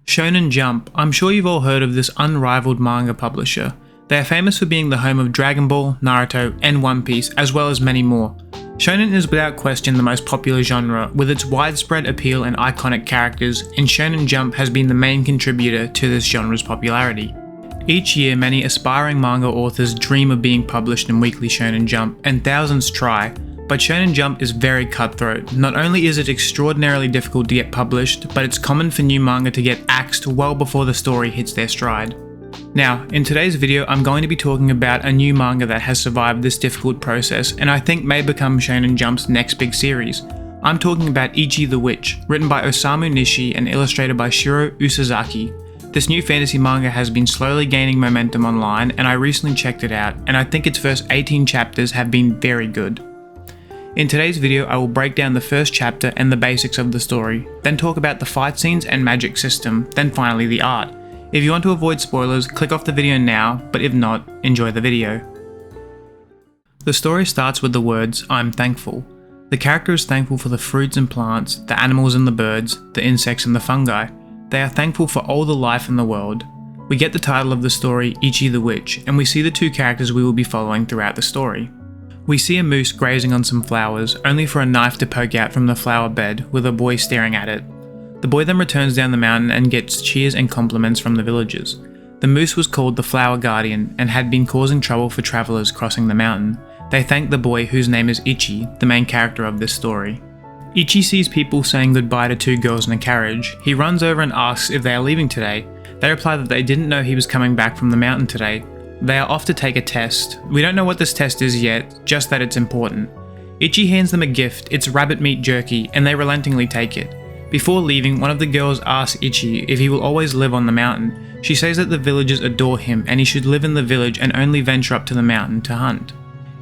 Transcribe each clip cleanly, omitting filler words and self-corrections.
Shonen Jump. I'm sure you've all heard of this unrivaled manga publisher. They are famous for being the home of Dragon Ball, Naruto, and One Piece, as well as many more. Shonen is without question the most popular genre, with its widespread appeal and iconic characters, and Shonen Jump has been the main contributor to this genre's popularity. Each year, many aspiring manga authors dream of being published in Weekly Shonen Jump, and thousands try, but Shonen Jump is very cutthroat. Not only is it extraordinarily difficult to get published, but it's common for new manga to get axed well before the story hits their stride. Now, in today's video, I'm going to be talking about a new manga that has survived this difficult process and I think may become Shonen Jump's next big series. I'm talking about Ichi the Witch, written by Osamu Nishi and illustrated by Shiro Usazaki. This new fantasy manga has been slowly gaining momentum online, and I recently checked it out, and I think its first 18 chapters have been very good. In today's video, I will break down the first chapter and the basics of the story, then talk about the fight scenes and magic system, then finally the art. If you want to avoid spoilers, click off the video now, but if not, enjoy the video. The story starts with the words, "I'm thankful." The character is thankful for the fruits and plants, the animals and the birds, the insects and the fungi. They are thankful for all the life in the world. We get the title of the story, Ichi the Witch, and we see the two characters we will be following throughout the story. We see a moose grazing on some flowers, only for a knife to poke out from the flower bed, with a boy staring at it. The boy then returns down the mountain and gets cheers and compliments from the villagers. The moose was called the Flower Guardian and had been causing trouble for travelers crossing the mountain. They thank the boy, whose name is Ichi, the main character of this story. Ichi sees people saying goodbye to two girls in a carriage. He runs over and asks if they are leaving today. They reply that they didn't know he was coming back from the mountain today. They are off to take a test. We don't know what this test is yet, just that it's important. Ichi hands them a gift, it's rabbit meat jerky, and they relentingly take it. Before leaving, one of the girls asks Ichi if he will always live on the mountain. She says that the villagers adore him and he should live in the village and only venture up to the mountain to hunt.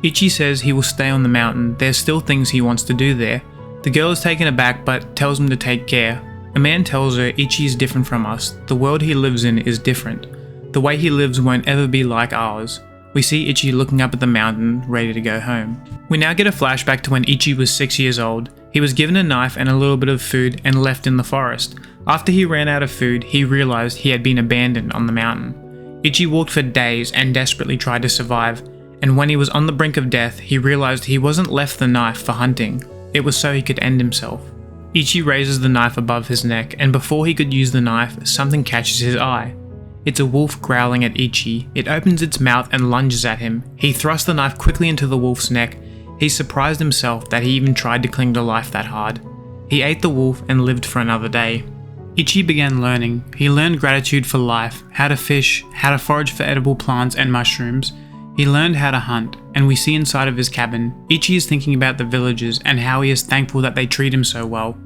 Ichi says he will stay on the mountain, there's still things he wants to do there. The girl is taken aback but tells him to take care. A man tells her Ichi is different from us, the world he lives in is different. The way he lives won't ever be like ours. We see Ichi looking up at the mountain, ready to go home. We now get a flashback to when Ichi was 6 years old. He was given a knife and a little bit of food and left in the forest. After he ran out of food, he realized he had been abandoned on the mountain. Ichi walked for days and desperately tried to survive, and when he was on the brink of death, he realized he wasn't left the knife for hunting. It was so he could end himself. Ichi raises the knife above his neck, and before he could use the knife, something catches his eye. It's a wolf growling at Ichi. It opens its mouth and lunges at him. He thrusts the knife quickly into the wolf's neck. He surprised himself that he even tried to cling to life that hard. He ate the wolf and lived for another day. Ichi began learning. He learned gratitude for life, how to fish, how to forage for edible plants and mushrooms. He learned how to hunt, and we see inside of his cabin, Ichi is thinking about the villagers and how he is thankful that they treat him so well.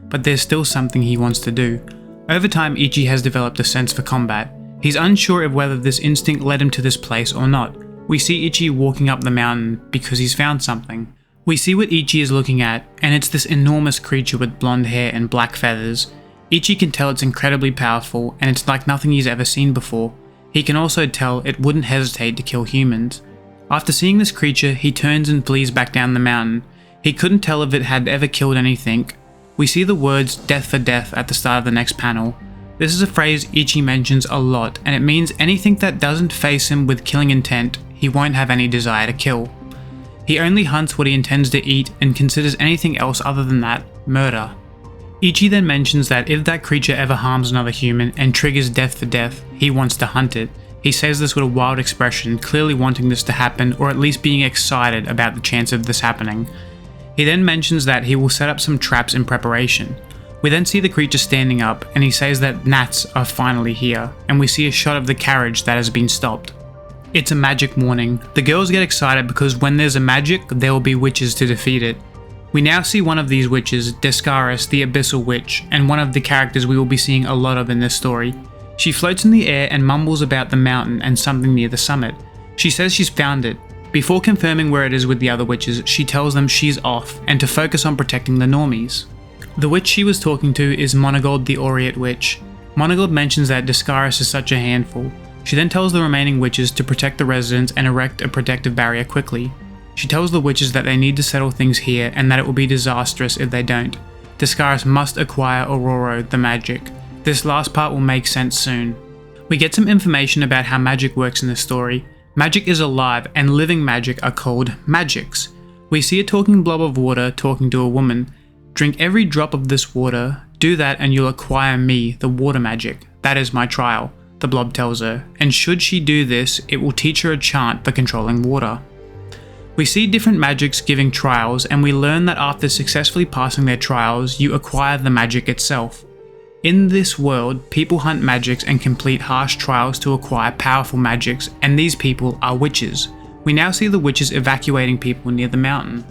But there's still something he wants to do. Over time, Ichi has developed a sense for combat. He's unsure of whether this instinct led him to this place or not. We see Ichi walking up the mountain because he's found something. We see what Ichi is looking at, and it's this enormous creature with blonde hair and black feathers. Ichi can tell it's incredibly powerful, and it's like nothing he's ever seen before. He can also tell it wouldn't hesitate to kill humans. After seeing this creature, he turns and flees back down the mountain. He couldn't tell if it had ever killed anything. We see the words "death for death" at the start of the next panel. This is a phrase Ichi mentions a lot, and it means anything that doesn't face him with killing intent, he won't have any desire to kill. He only hunts what he intends to eat and considers anything else other than that murder. Ichi then mentions that if that creature ever harms another human and triggers death for death, he wants to hunt it. He says this with a wild expression, clearly wanting this to happen or at least being excited about the chance of this happening. He then mentions that he will set up some traps in preparation. We then see the creature standing up, and he says that gnats are finally here, and we see a shot of the carriage that has been stopped. It's a magic morning. The girls get excited because when there's a magic, there will be witches to defeat it. We now see one of these witches, Descaris, the Abyssal Witch, and one of the characters we will be seeing a lot of in this story. She floats in the air and mumbles about the mountain and something near the summit. She says she's found it. Before confirming where it is with the other witches, she tells them she's off and to focus on protecting the normies. The witch she was talking to is Monogold the Aureate Witch. Monogold mentions that Descaris is such a handful. She then tells the remaining witches to protect the residents and erect a protective barrier quickly. She tells the witches that they need to settle things here and that it will be disastrous if they don't. Descaris must acquire Aurora the magic. This last part will make sense soon. We get some information about how magic works in this story. Magic is alive, and living magic are called magics. We see a talking blob of water talking to a woman. Drink every drop of this water, do that and you'll acquire me, the water magic. That is my trial, the blob tells her, and should she do this, it will teach her a chant for controlling water. We see different magics giving trials, and we learn that after successfully passing their trials, you acquire the magic itself. In this world, people hunt magics and complete harsh trials to acquire powerful magics, and these people are witches. We now see the witches evacuating people near the mountain.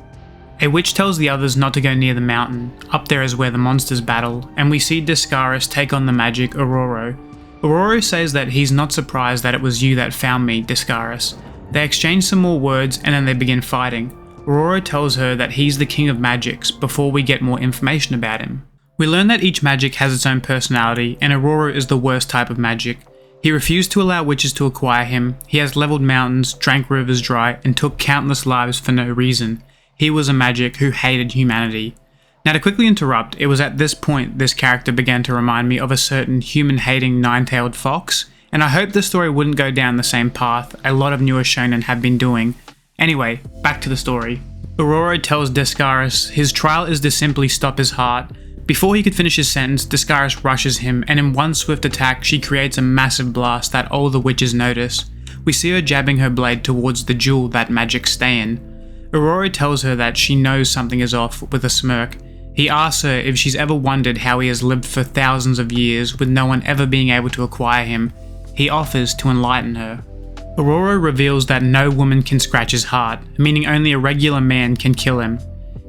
A witch tells the others not to go near the mountain. Up there is where the monsters battle, and we see Discaris take on the magic Ororo. Ororo says that he's not surprised that it was you that found me, Discaris. They exchange some more words and then they begin fighting. Ororo tells her that he's the king of magics before we get more information about him. We learn that each magic has its own personality, and Ororo is the worst type of magic. He refused to allow witches to acquire him, he has leveled mountains, drank rivers dry, and took countless lives for no reason. He was a magic who hated humanity. Now to quickly interrupt, it was at this point this character began to remind me of a certain human-hating nine-tailed fox, and I hope the story wouldn't go down the same path a lot of newer shonen have been doing. Anyway, back to the story. Ororo tells Discaris his trial is to simply stop his heart. Before he could finish his sentence, Discaris rushes him, and in one swift attack she creates a massive blast that all the witches notice. We see her jabbing her blade towards the jewel that magics stay in. Ororo tells her that she knows something is off with a smirk. He asks her if she's ever wondered how he has lived for thousands of years with no one ever being able to acquire him. He offers to enlighten her. Ororo reveals that no woman can scratch his heart, meaning only a regular man can kill him.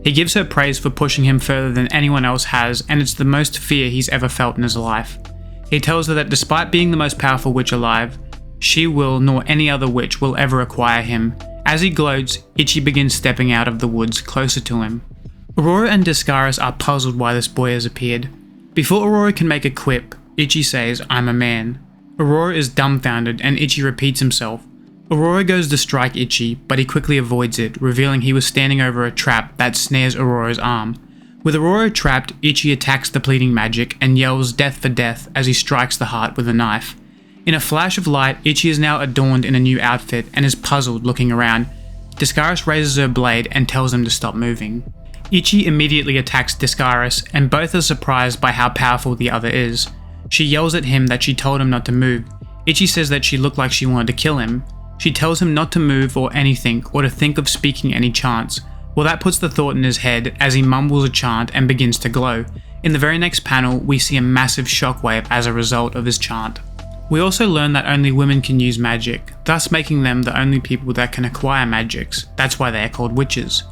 He gives her praise for pushing him further than anyone else has, and it's the most fear he's ever felt in his life. He tells her that despite being the most powerful witch alive, she will nor any other witch will ever acquire him. As he gloats, Ichi begins stepping out of the woods closer to him. Ororo and Discaris are puzzled why this boy has appeared. Before Ororo can make a quip, Ichi says, "I'm a man." Ororo is dumbfounded and Ichi repeats himself. Ororo goes to strike Ichi, but he quickly avoids it, revealing he was standing over a trap that snares Ororo's arm. With Ororo trapped, Ichi attacks the pleading magic and yells death for death as he strikes the heart with a knife. In a flash of light, Ichi is now adorned in a new outfit and is puzzled looking around. Discaris raises her blade and tells him to stop moving. Ichi immediately attacks Discaris, and both are surprised by how powerful the other is. She yells at him that she told him not to move. Ichi says that she looked like she wanted to kill him. She tells him not to move or anything, or to think of speaking any chants. Well, that puts the thought in his head as he mumbles a chant and begins to glow. In the very next panel, we see a massive shockwave as a result of his chant. We also learn that only women can use magic, thus making them the only people that can acquire magics. That's why they are called witches.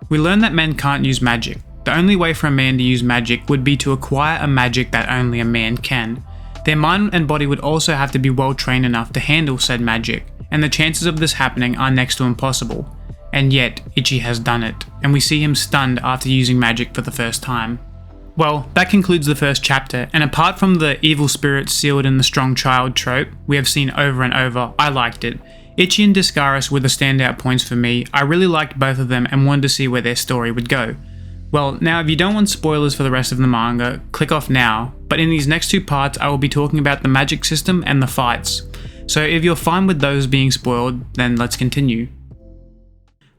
We learn that men can't use magic. The only way for a man to use magic would be to acquire a magic that only a man can. Their mind and body would also have to be well trained enough to handle said magic, and the chances of this happening are next to impossible. And yet, Ichi has done it, and we see him stunned after using magic for the first time. Well, that concludes the first chapter, and apart from the evil spirit sealed in the strong child trope we have seen over and over, I liked it. Ichi and Discaris were the standout points for me. I really liked both of them and wanted to see where their story would go. Well, now if you don't want spoilers for the rest of the manga, click off now, but in these next two parts I will be talking about the magic system and the fights. So if you're fine with those being spoiled, then let's continue.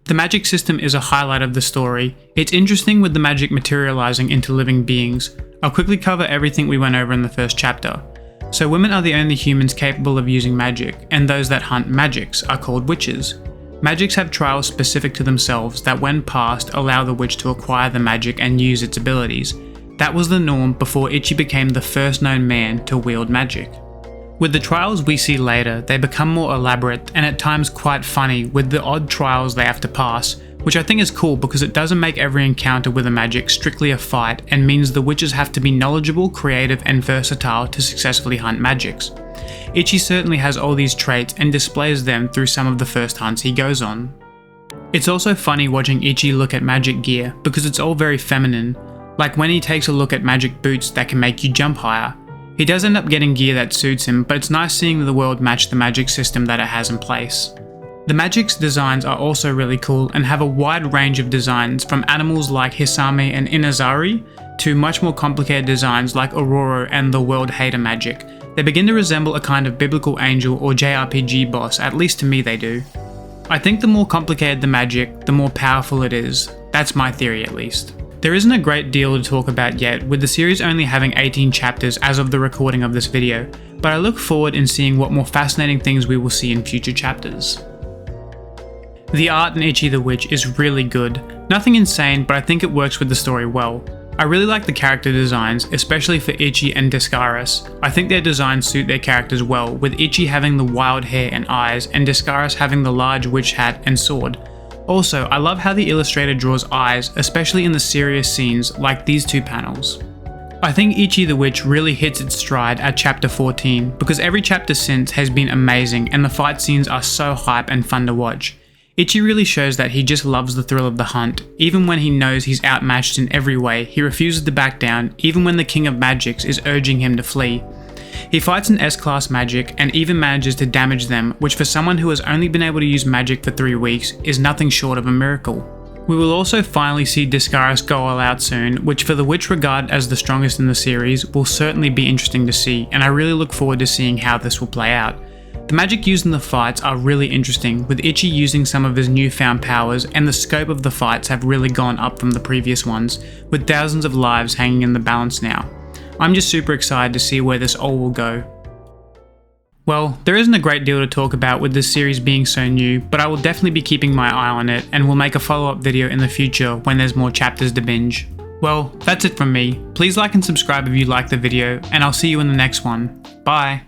The magic system is a highlight of the story. It's interesting with the magic materializing into living beings. I'll quickly cover everything we went over in the first chapter. So women are the only humans capable of using magic, and those that hunt magics are called witches. Magics have trials specific to themselves that when passed allow the witch to acquire the magic and use its abilities. That was the norm before Ichi became the first known man to wield magic. With the trials we see later, they become more elaborate and at times quite funny with the odd trials they have to pass, which I think is cool because it doesn't make every encounter with a magic strictly a fight and means the witches have to be knowledgeable, creative and versatile to successfully hunt magics. Ichi certainly has all these traits and displays them through some of the first hunts he goes on. It's also funny watching Ichi look at magic gear because it's all very feminine, like when he takes a look at magic boots that can make you jump higher. He does end up getting gear that suits him, but it's nice seeing the world match the magic system that it has in place. The magic's designs are also really cool and have a wide range of designs, from animals like Hisame and Inazari to much more complicated designs like Aurora and the World Hater magic. They begin to resemble a kind of biblical angel or JRPG boss, at least to me they do. I think the more complicated the magic, the more powerful it is. That's my theory at least. There isn't a great deal to talk about yet, with the series only having 18 chapters as of the recording of this video, but I look forward in seeing what more fascinating things we will see in future chapters. The art in Ichi the Witch is really good. Nothing insane, but I think it works with the story well. I really like the character designs, especially for Ichi and Descaris. I think their designs suit their characters well, with Ichi having the wild hair and eyes, and Descaris having the large witch hat and sword. Also, I love how the illustrator draws eyes, especially in the serious scenes like these two panels. I think Ichi the Witch really hits its stride at chapter 14, because every chapter since has been amazing and the fight scenes are so hype and fun to watch. Ichi really shows that he just loves the thrill of the hunt. Even when he knows he's outmatched in every way, he refuses to back down, even when the King of Magics is urging him to flee. He fights an S-class magic and even manages to damage them, which for someone who has only been able to use magic for 3 weeks is nothing short of a miracle. We will also finally see Descaris go all out soon, which for the witch regarded as the strongest in the series will certainly be interesting to see, and I really look forward to seeing how this will play out. The magic used in the fights are really interesting, with Ichi using some of his newfound powers, and the scope of the fights have really gone up from the previous ones, with thousands of lives hanging in the balance now. I'm just super excited to see where this all will go. Well, there isn't a great deal to talk about with this series being so new, but I will definitely be keeping my eye on it, and will make a follow-up video in the future when there's more chapters to binge. Well, that's it from me. Please like and subscribe if you liked the video, and I'll see you in the next one. Bye!